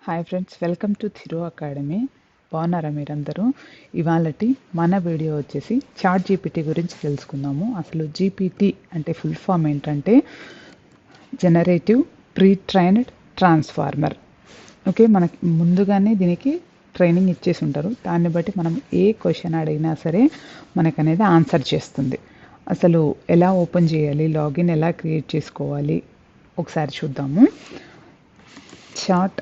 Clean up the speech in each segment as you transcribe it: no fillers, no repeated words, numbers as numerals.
Hi friends, welcome to థిరో academy. బాగున్నారా మీరందరూ? ఇవాళటి మన వీడియో వచ్చేసి చాట్ జీపీటీ గురించి తెలుసుకుందాము. అసలు జీపీటీ అంటే ఫుల్ ఫామ్ ఏంటంటే generative pre trained transformer. Okay, మనకి ముందుగానే దీనికి ట్రైనింగ్ ఇచ్చేసి ఉంటారు. దాన్ని బట్టి మనం ఏ క్వశ్చన్ అడిగినా సరే మనకనేది ఆన్సర్ చేస్తుంది. అసలు ఎలా ఓపెన్ చేయాలి, లాగిన్ ఎలా క్రియేట్ చేసుకోవాలి ఒకసారి చూద్దాము. చాట్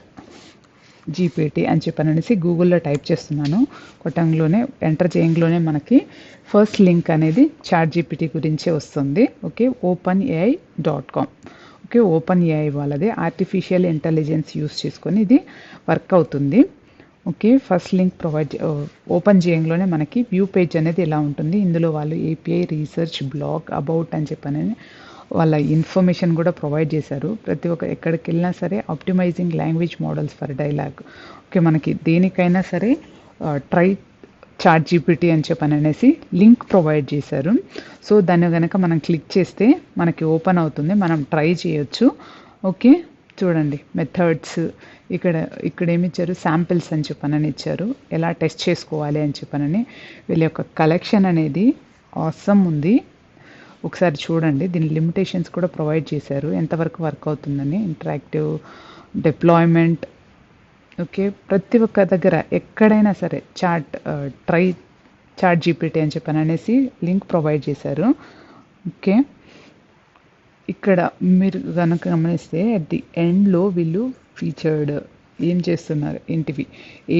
జీపీటీ అని చెప్పనేసి గూగుల్లో టైప్ చేస్తున్నాను. కొట్టంలోనే ఎంటర్ చేయంలోనే మనకి ఫస్ట్ లింక్ అనేది చాట్ జీపీటీ గురించే వస్తుంది. Okay, openai.com. ఓకే, ఓపెన్ఏఐ వాళ్ళది ఆర్టిఫిషియల్ ఇంటెలిజెన్స్ యూస్ చేసుకొని ఇది వర్క్ అవుతుంది. ఓకే, ఫస్ట్ లింక్ ఓపెన్ చేయంలోనే మనకి వ్యూ పేజ్ అనేది ఎలా ఉంటుంది. ఇందులో వాళ్ళు ఏపీఐ, రీసెర్చ్, బ్లాగ్, అబౌట్ అని చెప్పని వాళ్ళ ఇన్ఫర్మేషన్ కూడా ప్రొవైడ్ చేశారు. ప్రతి ఒక్క ఎక్కడికి వెళ్ళినా సరే optimising language models for dialogue. Okay, మనకి దేనికైనా సరే ట్రై చాట్ జీపీటీ అని చెప్పనేసి లింక్ ప్రొవైడ్ చేశారు. సో దాన్ని కనుక మనం క్లిక్ చేస్తే మనకి ఓపెన్ అవుతుంది, మనం ట్రై చేయొచ్చు. ఓకే, చూడండి మెథడ్స్ ఇక్కడ ఏమి ఇచ్చారు, శాంపిల్స్ అని చెప్పనని ఇచ్చారు, ఎలా టెస్ట్ చేసుకోవాలి అని చెప్పనని. వీళ్ళ యొక్క కలెక్షన్ అనేది ఆసమ్ ఉంది. ఒకసారి చూడండి, దీని లిమిటేషన్స్ కూడా ప్రొవైడ్ చేశారు, ఎంతవరకు వర్క్ అవుతుందని. Interactive deployment. ఓకే, ప్రతి ఒక్క దగ్గర ఎక్కడైనా సరే చాట్ జీపీటీ అని చెప్పననేసి లింక్ ప్రొవైడ్ చేశారు. ఓకే, ఇక్కడ మీరు కనుక గమనిస్తే అట్ ది ఎండ్లో వీళ్ళు ఫీచర్డ్ ఏం చేస్తున్నారు ఏంటివి,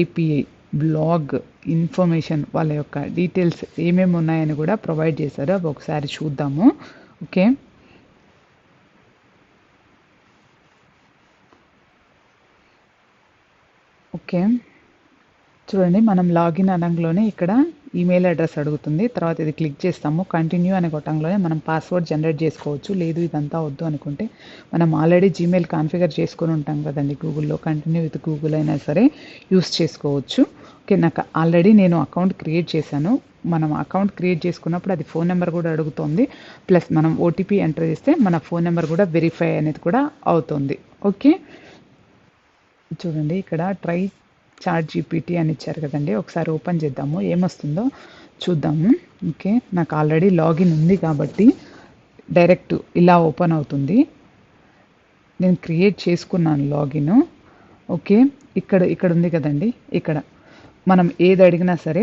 ఏపీఐ, బ్లాగ్, ఇన్ఫర్మేషన్, వాళ్ళ యొక్క డీటెయిల్స్ ఏమేమి ఉన్నాయని కూడా ప్రొవైడ్ చేశారు. అవి ఒకసారి చూద్దాము. ఓకే, ఓకే చూడండి, మనం లాగిన్ అనగానే ఇక్కడ ఈమెయిల్ అడ్రస్ అడుగుతుంది. తర్వాత ఇది క్లిక్ చేస్తాము. కంటిన్యూ అనే కొట్టంలోనే మనం పాస్వర్డ్ జనరేట్ చేసుకోవచ్చు. లేదు ఇదంతా వద్దు అనుకుంటే మనం ఆల్రెడీ జీమెయిల్ కాన్ఫిగర్ చేసుకొని ఉంటాం కదండి గూగుల్లో, కంటిన్యూ విత్ గూగుల్ అయినా సరే యూస్ చేసుకోవచ్చు. ఓకే, నాకు ఆల్రెడీ నేను అకౌంట్ క్రియేట్ చేశాను. మనం అకౌంట్ క్రియేట్ చేసుకున్నప్పుడు అది ఫోన్ నెంబర్ కూడా అడుగుతుంది. ప్లస్ మనం ఓటీపీ ఎంటర్ చేస్తే మన ఫోన్ నెంబర్ కూడా వెరిఫై అనేది కూడా అవుతుంది. ఓకే, చూడండి ఇక్కడ ట్రై చాట్ జీపీటీ అని ఇచ్చారు కదండి. ఒకసారి ఓపెన్ చేద్దాము, ఏమొస్తుందో చూద్దాము. ఓకే, నాకు ఆల్రెడీ లాగిన్ ఉంది కాబట్టి డైరెక్ట్ ఇలా ఓపెన్ అవుతుంది. నేను క్రియేట్ చేసుకున్నాను లాగిన్. ఓకే, ఇక్కడ ఉంది కదండి, ఇక్కడ మనం ఏది అడిగినా సరే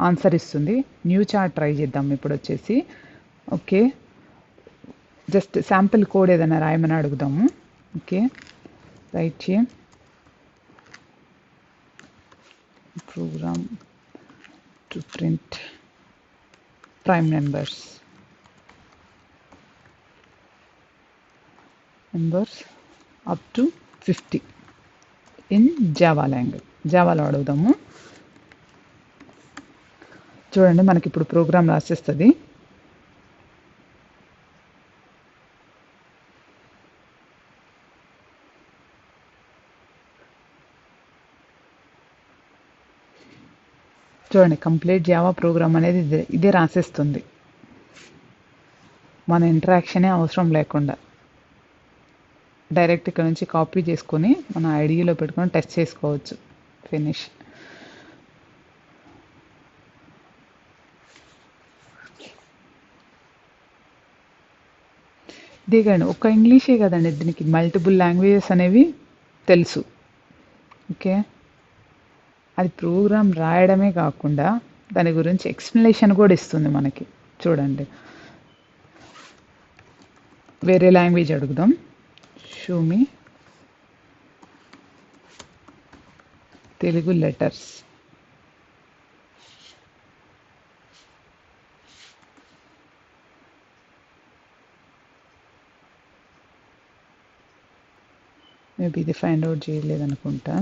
ఆన్సర్ ఇస్తుంది. న్యూ చాట్ ట్రై చేద్దాం ఇప్పుడు వచ్చేసి. ఓకే, జస్ట్ శాంపిల్ కోడ్ ఏదైనా రాయమని అడుగుదాము. ఓకే, రైట్ చేయం program to print prime numbers up to 50 in Java language. జావాలో అడుగుదాము. చూడండి, మనకి ఇప్పుడు ప్రోగ్రామ్ రాసేస్తుంది. చూడండి, కంప్లీట్ జావా ప్రోగ్రామ్ అనేది ఇదే రాసేస్తుంది. మన ఇంటరాక్షనే అవసరం లేకుండా డైరెక్ట్ ఇక్కడ నుంచి కాపీ చేసుకొని మన ఐడిలో పెట్టుకొని టెస్ట్ చేసుకోవచ్చు. ఫినిష్. ఇదే కానీ ఒక్క ఇంగ్లీషే కదండి, దీనికి మల్టిపుల్ లాంగ్వేజెస్ అనేవి తెలుసు. ఓకే, అది ప్రోగ్రామ్ రాయడమే కాకుండా దాని గురించి ఎక్స్ప్లెనేషన్ కూడా ఇస్తుంది మనకి. చూడండి, వేరే లాంగ్వేజ్ అడుగుదాం. Show me Telugu letters. Maybe ఇది ఫైండ్ అవుట్ చేయలేదనుకుంటా.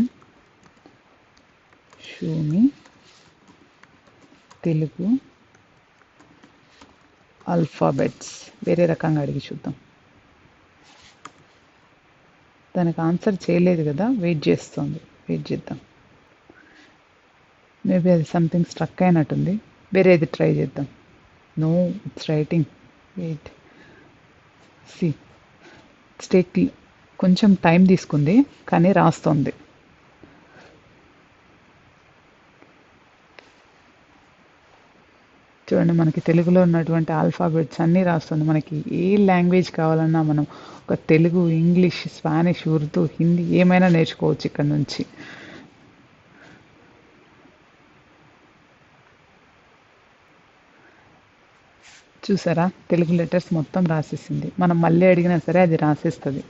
Show me Telugu alphabets. వేరే రకంగా అడిగి చూద్దాం. దానికి ఆన్సర్ చేయలేదు కదా, వెయిట్ చేస్తుంది. వెయిట్ చేద్దాం, మేబీ అది సంథింగ్ స్ట్రక్ అయినట్టుంది. వేరేది ట్రై చేద్దాం. No, it's writing. వెయిట్, సి స్టేక్ కొంచెం టైం తీసుకుంది కానీ రాస్తుంది. చూడండి మనకి తెలుగులో ఉన్నటువంటి ఆల్ఫాబెట్స్ అన్నీ రాస్తుంది. మనకి ఏ లాంగ్వేజ్ కావాలన్నా మనం ఒక తెలుగు, ఇంగ్లీష్, స్పానిష్, ఉర్దూ, హిందీ ఏమైనా నేర్చుకోవచ్చు ఇక్కడ నుంచి. చూసారా, తెలుగు లెటర్స్ మొత్తం రాసేసింది. మనం మళ్ళీ అడిగినా సరే అది రాసేస్తుంది.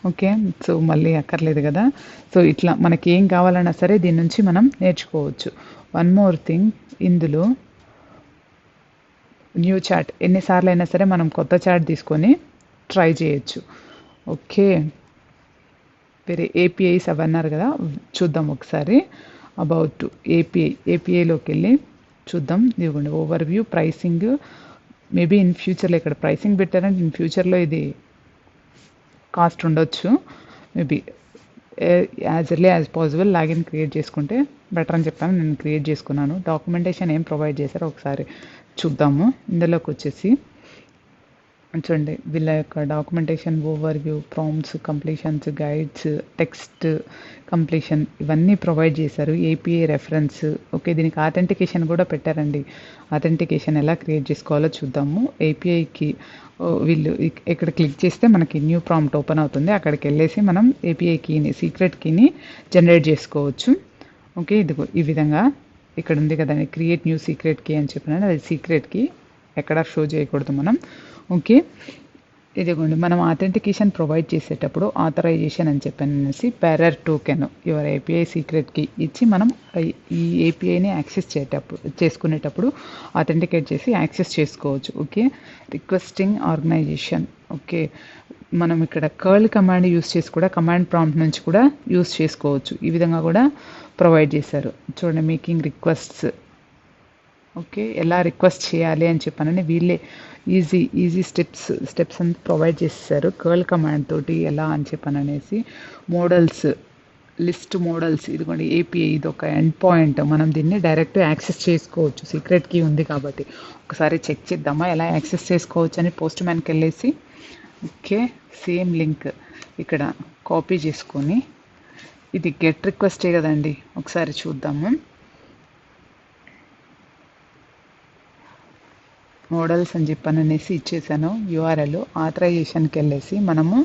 ఓకే, సో మళ్ళీ అక్కర్లేదు కదా. సో ఇట్లా మనకి ఏం కావాలన్నా సరే దీని నుంచి మనం నేర్చుకోవచ్చు. వన్ మోర్ థింగ్, ఇందులో న్యూ చాట్ ఎన్నిసార్లు అయినా సరే మనం కొత్త చాట్ తీసుకొని ట్రై చేయొచ్చు. ఓకే, వేరే ఏపీఐస్ అవన్నారు కదా, చూద్దాం ఒకసారి. అబౌట్ ఏపీఐలోకి వెళ్ళి చూద్దాం. ఇదిగోండి over view, pricing. Maybe in ఫ్యూచర్లో ఇక్కడ ప్రైసింగ్ పెట్టారంటే ఇన్ ఫ్యూచర్లో ఇది కాస్ట్ ఉండొచ్చు. Maybe as early as possible login create చేసుకుంటే బెటర్ అని చెప్పాను. నేను క్రియేట్ చేసుకున్నాను. డాక్యుమెంటేషన్ ఏం ప్రొవైడ్ చేశారో ఒకసారి చూద్దాము. ఇందులోకి వచ్చేసి చూడండి, వీళ్ళ యొక్క documentation, over view, prompts, completions, guides, text completion ఇవన్నీ ప్రొవైడ్ చేశారు. API reference. ఓకే, దీనికి ఆథెంటికేషన్ కూడా పెట్టారండి. ఆథెంటికేషన్ ఎలా క్రియేట్ చేసుకోవాలో చూద్దాము. ఏపీఐకి వీళ్ళు ఇక్కడ క్లిక్ చేస్తే మనకి న్యూ ప్రాంప్ట్ ఓపెన్ అవుతుంది. అక్కడికి వెళ్ళేసి మనం ఏపీఐ కీని, సీక్రెట్ కీని జనరేట్ చేసుకోవచ్చు. ఓకే, ఇదిగో ఈ విధంగా ఇక్కడ ఉంది కదండి, క్రియేట్ న్యూ సీక్రెట్ కీ అని చెప్పినాను. అది సీక్రెట్ కీ ఎక్కడ షో చేయకూడదు మనం. ఓకే, ఇదిగోండి మనం ఆథెంటికేషన్ ప్రొవైడ్ చేసేటప్పుడు ఆథరైజేషన్ అని చెప్పాను అనేసి bearer token your API secret key ఇచ్చి మనం ఈ ఏపీఐని యాక్సెస్ చేసుకునేటప్పుడు ఆథెంటికేట్ చేసి యాక్సెస్ చేసుకోవచ్చు. Okay, requesting organization. ఓకే, మనం ఇక్కడ కర్ల్ కమాండ్ యూస్ చేసి కూడా కమాండ్ ప్రాంప్ట్ నుంచి కూడా యూస్ చేసుకోవచ్చు. ఈ విధంగా కూడా ప్రొవైడ్ చేశారు. చూడండి, మేకింగ్ రిక్వెస్ట్స్. ఓకే, ఎలా రిక్వెస్ట్ చేయాలి అని చెప్పానని వీళ్ళే ఈజీ స్టెప్స్ అని ప్రొవైడ్ చేసేసారు కర్ల్ కమాండ్ తోటి ఎలా అని చెప్పాననేసి. Models, list models. ఇదిగోండి ఏపీఐ, ఇది ఒక ఎండ్ పాయింట్. మనం దీన్ని డైరెక్ట్ యాక్సెస్ చేసుకోవచ్చు, సీక్రెట్ కీ ఉంది కాబట్టి. ఒకసారి చెక్ చేద్దామా ఎలా యాక్సెస్ చేసుకోవచ్చు అని. పోస్ట్ మ్యాన్కి వెళ్ళేసి ఓకే, సేమ్ లింక్ ఇక్కడ కాపీ చేసుకొని, ఇది గెట్ రిక్వెస్టే కదండి, ఒకసారి చూద్దాము. మోడల్స్ అని చెప్పాను అనేసి ఇచ్చేసాను యూఆర్ఎల్. ఆథరైజేషన్కి వెళ్ళేసి మనము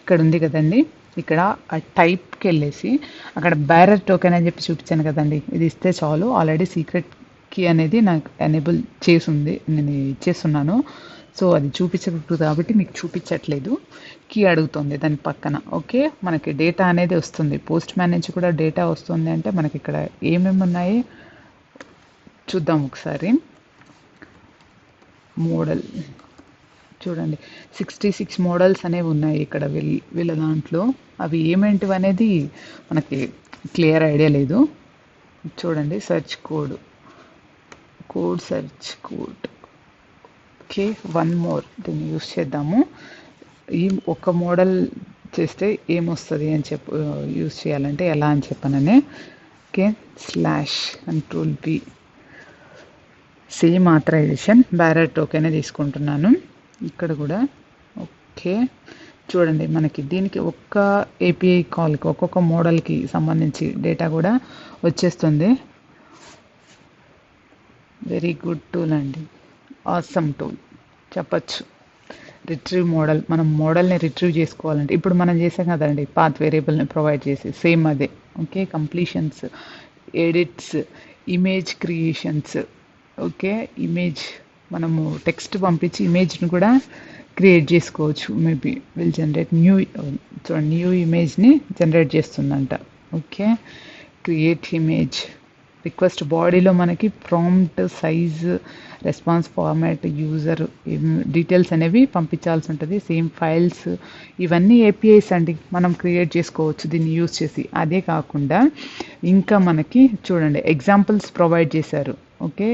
ఇక్కడ ఉంది కదండి, ఇక్కడ ఆ టైప్కి వెళ్ళేసి అక్కడ బేరర్ టోకెన్ అని చెప్పి చూపించాను కదండి, ఇది ఇస్తే చాలు. ఆల్రెడీ సీక్రెట్ కీ అనేది నాకు ఎనేబుల్ చేసింది, నేను ఇచ్చేస్తున్నాను. సో అది చూపించకూడదు కాబట్టి మీకు చూపించట్లేదు. కీ అడుగుతుంది దాని పక్కన. ఓకే, మనకి డేటా అనేది వస్తుంది. పోస్ట్ మ్యాన్ నుంచి కూడా డేటా వస్తుంది. అంటే మనకి ఇక్కడ ఏమేమి ఉన్నాయి చూద్దాం ఒకసారి. మోడల్ చూడండి, 66 మోడల్స్ అనేవి ఉన్నాయి ఇక్కడ వీళ్ళ దాంట్లో. అవి ఏమేంటివి అనేది మనకి క్లియర్ ఐడియా లేదు. చూడండి, search code search code. Okay, one more, దీన్ని యూస్ చేద్దాము. ఈ ఒక మోడల్ చేస్తే ఏమొస్తుంది అని యూస్ చేయాలంటే ఎలా అని చెప్పాననే. Okay, /Ctrl+V, same authorization, bearer token తీసుకుంటున్నాను ఇక్కడ కూడా. ఓకే, చూడండి మనకి దీనికి ఒక్క ఏపీఐ కాల్కి ఒక్కొక్క మోడల్కి సంబంధించి డేటా కూడా వచ్చేస్తుంది. వెరీ గుడ్ టూల్ అండి, ఆసమ్ టూల్ చెప్పచ్చు. రిట్రీవ్ మోడల్, మనం మోడల్ని రిట్రీవ్ చేసుకోవాలంటే ఇప్పుడు మనం చేసాం కదండి, పాత్ వేరియబుల్ని ప్రొవైడ్ చేసి సేమ్ అదే. Okay, completions, edits, image creations. Okay, image మనము టెక్స్ట్ పంపించి ఇమేజ్ని కూడా క్రియేట్ చేసుకోవచ్చు. మేబీ విల్ జనరేట్ న్యూ ఇమేజ్ని జనరేట్ చేస్తుందంట. ఓకే, క్రియేట్ ఇమేజ్, రిక్వెస్ట్ బాడీలో మనకి prompt, size, response format, user details అనేవి పంపించాల్సి ఉంటుంది. సేమ్ ఫైల్స్, ఇవన్నీ ఏపీఐస్ అండి, మనం క్రియేట్ చేసుకోవచ్చు దీన్ని యూజ్ చేసి. అదే కాకుండా ఇంకా మనకి చూడండి ఎగ్జాంపుల్స్ ప్రొవైడ్ చేశారు. ఓకే,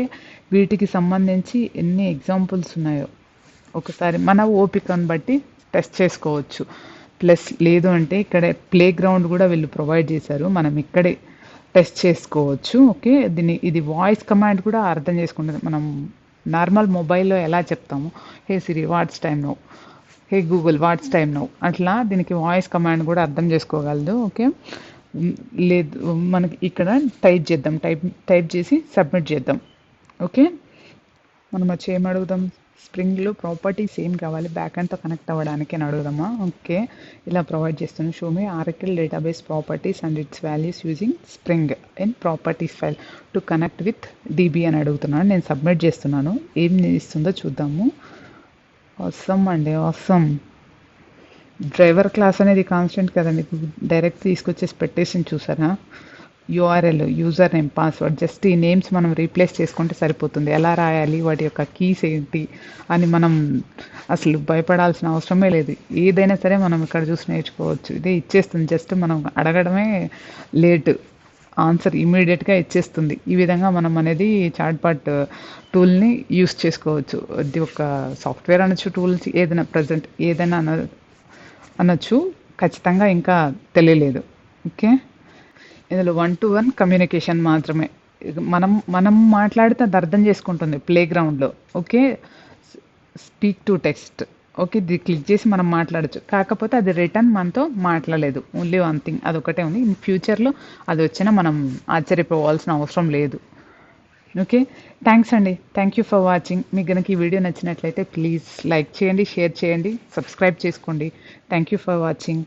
వీటికి సంబంధించి ఎన్ని ఎగ్జాంపుల్స్ ఉన్నాయో ఒకసారి మన ఓపికను బట్టి టెస్ట్ చేసుకోవచ్చు. ప్లస్ లేదు అంటే ఇక్కడ ప్లే గ్రౌండ్ కూడా వీళ్ళు ప్రొవైడ్ చేశారు, మనం ఇక్కడే టెస్ట్ చేసుకోవచ్చు. ఓకే, ఇది వాయిస్ కమాండ్ కూడా అర్థం చేసుకుంటుంది. మనం నార్మల్ మొబైల్లో ఎలా చెప్తాము, hey Siri what's time now, hey Google what's time now, అట్లా దీనికి వాయిస్ కమాండ్ కూడా అర్థం చేసుకోగలదు. ఓకే, లేదు మనకి ఇక్కడ టైప్ చేద్దాం, టైప్ చేసి సబ్మిట్ చేద్దాం. ఓకే, మనం వచ్చి ఏం అడుగుదాం, స్ప్రింగ్లో ప్రాపర్టీస్ ఏం కావాలి బ్యాక్ ఎండ్తో కనెక్ట్ అవ్వడానికి అని అడుగుదామా. ఓకే, ఇలా ప్రొవైడ్ చేస్తాను. Show me Oracle database properties and its values using spring in properties file to connect with DB అని అడుగుతున్నాను. నేను సబ్మిట్ చేస్తున్నాను. ఏం ఇస్తుందో చూద్దాము. అవసరం అండి, అవసరం. డ్రైవర్ క్లాస్ అనేది కాన్స్టెంట్ కదండి, డైరెక్ట్ తీసుకొచ్చేసి పెట్టేసి చూసారా. URL, user name, password, just ఈ నేమ్స్ మనం రీప్లేస్ చేసుకుంటే సరిపోతుంది. ఎలా రాయాలి, వాటి యొక్క కీస్ ఏంటి అని మనం అసలు భయపడాల్సిన అవసరమే లేదు. ఏదైనా సరే మనం ఇక్కడ చూసి నేర్చుకోవచ్చు. ఇదే ఇచ్చేస్తుంది, జస్ట్ మనం అడగడమే లేట్, ఆన్సర్ ఇమీడియట్గా ఇచ్చేస్తుంది. ఈ విధంగా మనం అనేది చాట్బాట్ టూల్ని యూస్ చేసుకోవచ్చు. ఇది ఒక సాఫ్ట్వేర్ అనొచ్చు, టూల్స్ ఏదైనా ప్రజెంట్ ఏదైనా అనొచ్చు. ఖచ్చితంగా ఇంకా తెలియలేదు. ఓకే, ఇందులో 1-to-1 కమ్యూనికేషన్ మాత్రమే. మనం మాట్లాడితే అది అర్థం చేసుకుంటుంది ప్లే గ్రౌండ్లో. Okay, speak to text. Okay, ఇది క్లిక్ చేసి మనం మాట్లాడచ్చు. కాకపోతే అది రిటర్న్ మనతో మాట్లాడలేదు. ఓన్లీ వన్ థింగ్ అదొకటే ఉంది. ఇన్ ఫ్యూచర్లో అది వచ్చినా మనం ఆశ్చర్యపోవాల్సిన అవసరం లేదు. ఓకే, థ్యాంక్స్ అండి. Thank you for watching. మీకు కనుక ఈ వీడియో నచ్చినట్లయితే ప్లీజ్ లైక్ చేయండి, షేర్ చేయండి, సబ్స్క్రైబ్ చేసుకోండి. Thank you for watching.